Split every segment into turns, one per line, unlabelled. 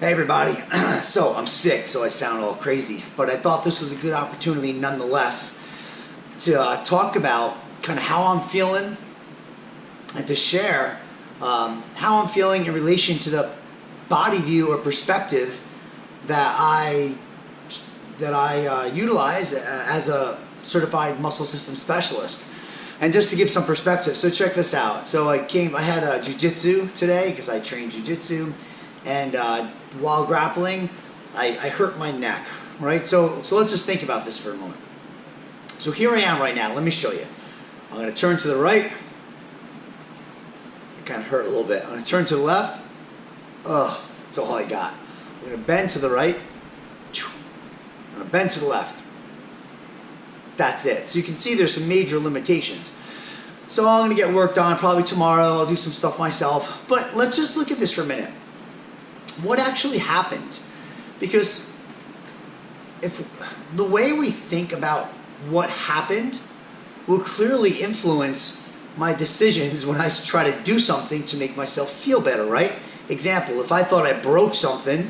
Hey everybody, so I'm sick, so I sound all crazy, but I thought this was a good opportunity nonetheless to talk about kind of how I'm feeling and to share how I'm feeling in relation to the body view or perspective that I utilize as a certified muscle system specialist. And just to give some perspective, so check this out. So I had jiu-jitsu today because I train jiu-jitsu, and while grappling, I hurt my neck, right? So let's just think about this for a moment. So here I am right now. Let me show you. I'm going to turn to the right. It kind of hurt a little bit. I'm going to turn to the left. Ugh, that's all I got. I'm going to bend to the right. I'm going to bend to the left. That's it. So you can see there's some major limitations. So I'm going to get worked on probably tomorrow. I'll do some stuff myself. But let's just look at this for a minute. What actually happened? Because if the way we think about what happened will clearly influence my decisions when I try to do something to make myself feel better, right? Example, if I thought I broke something,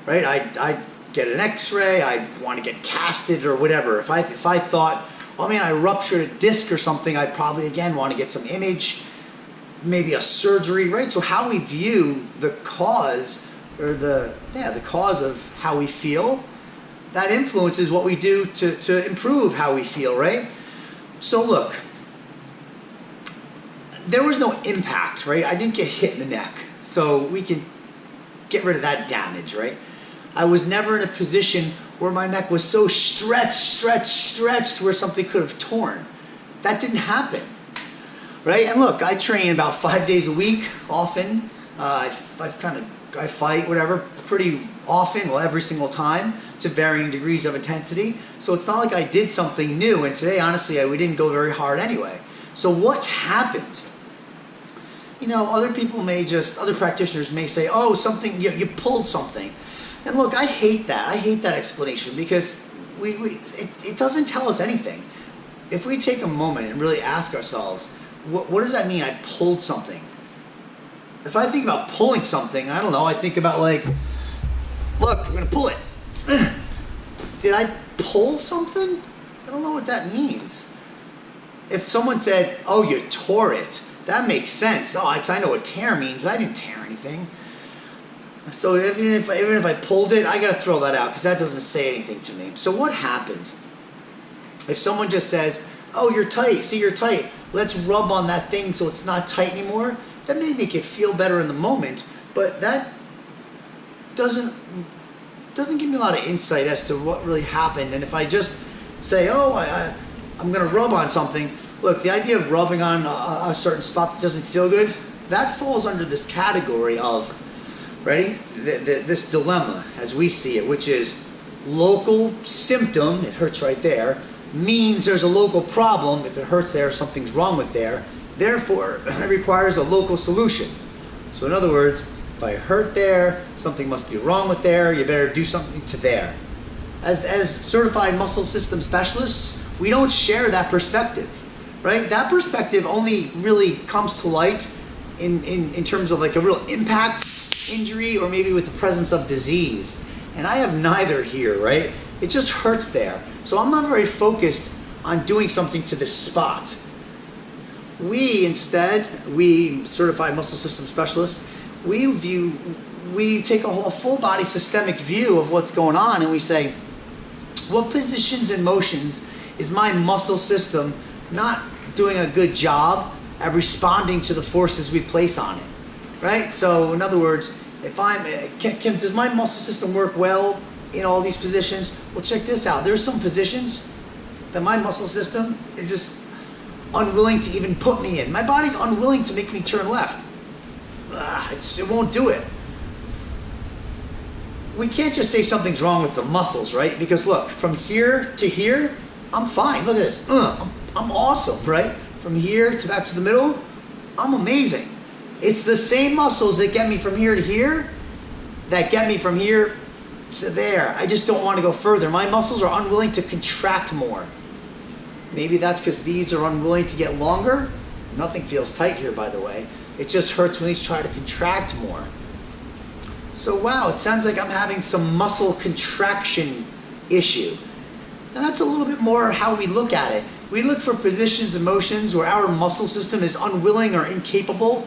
right, I'd get an x-ray, I'd want to get casted or whatever. If I thought, oh man, I ruptured a disc or something, I'd probably again want to get some image, maybe a surgery, right? So how we view the cause or the cause of how we feel, that influences what we do to improve how we feel, right? So look, there was no impact, right? I didn't get hit in the neck, so we can get rid of that damage, right? I was never in a position where my neck was so stretched where something could have torn. That didn't happen, right? And look, I train about 5 days a week, often. I fight, whatever, pretty often, well, every single time, to varying degrees of intensity. So it's not like I did something new, and today, honestly, we didn't go very hard anyway. So what happened? You know, other practitioners may say, oh, something, you pulled something. And look, I hate that. I hate that explanation because it doesn't tell us anything. If we take a moment and really ask ourselves, what does that mean, I pulled something? If I think about pulling something, I don't know, I think about like, look, we're going to pull it. Did I pull something? I don't know what that means. If someone said, oh, you tore it, that makes sense. Oh, I know what tear means, but I didn't tear anything. So even if I pulled it, I got to throw that out because that doesn't say anything to me. So what happened? If someone just says, oh, you're tight, see, you're tight, let's rub on that thing so it's not tight anymore, that may make it feel better in the moment, but that doesn't give me a lot of insight as to what really happened. And if I just say, oh, I'm going to rub on something, look, the idea of rubbing on a certain spot that doesn't feel good, that falls under this category of, ready? This dilemma as we see it, which is local symptom, it hurts right there, means there's a local problem. If it hurts there, something's wrong with there. Therefore, it requires a local solution. So in other words, if I hurt there, something must be wrong with there, you better do something to there. As certified muscle system specialists, we don't share that perspective, right? That perspective only really comes to light in terms of like a real impact injury or maybe with the presence of disease. And I have neither here, right? It just hurts there. So I'm not very focused on doing something to this spot. We certified muscle system specialists, we take a full body systemic view of what's going on, and we say, what positions and motions is my muscle system not doing a good job at responding to the forces we place on it, right? So in other words, if does my muscle system work well in all these positions? Well, check this out. There's some positions that my muscle system is just unwilling to even put me in. My body's unwilling to make me turn left. It won't do it. We can't just say something's wrong with the muscles, right? Because look, from here to here, I'm fine. Look at this. I'm awesome, right? From here to back to the middle, I'm amazing. It's the same muscles that get me from here to here that get me from here to there. I just don't want to go further. My muscles are unwilling to contract more. Maybe that's because these are unwilling to get longer. Nothing feels tight here, by the way. It just hurts when these try to contract more. So wow, it sounds like I'm having some muscle contraction issue. And that's a little bit more how we look at it. We look for positions and motions where our muscle system is unwilling or incapable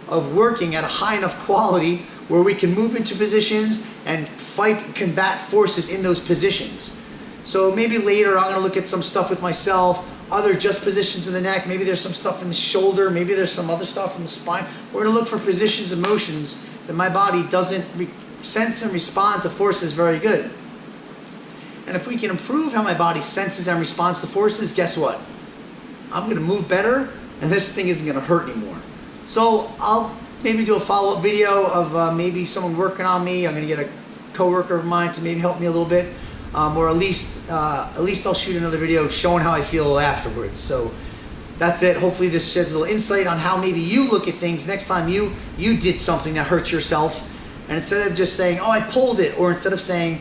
of working at a high enough quality where we can move into positions and fight and combat forces in those positions. So maybe later I'm going to look at some stuff with myself, other just positions in the neck, maybe there's some stuff in the shoulder, maybe there's some other stuff in the spine. We're going to look for positions and motions that my body doesn't sense and respond to forces very good. And if we can improve how my body senses and responds to forces, guess what? I'm going to move better and this thing isn't going to hurt anymore. So I'll maybe do a follow-up video of maybe someone working on me. I'm going to get a coworker of mine to maybe help me a little bit. Or at least I'll shoot another video showing how I feel afterwards. So that's it. Hopefully this sheds a little insight on how maybe you look at things next time you did something that hurt yourself. And instead of just saying, oh, I pulled it, or instead of saying,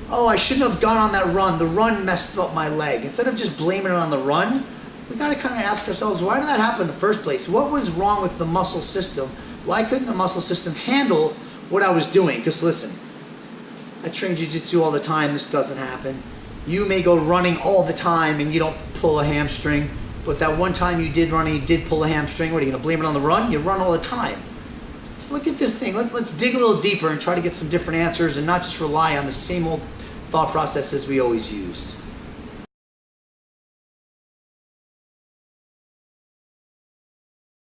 oh, I shouldn't have gone on that run, the run messed up my leg. Instead of just blaming it on the run, we got to kind of ask ourselves, why did that happen in the first place? What was wrong with the muscle system? Why couldn't the muscle system handle what I was doing? Because listen, I train jiu-jitsu all the time, this doesn't happen. You may go running all the time and you don't pull a hamstring, but that one time you did run and you did pull a hamstring, what are you going to blame it on the run? You run all the time. Let's look at this thing. Let's dig a little deeper and try to get some different answers and not just rely on the same old thought process as we always used.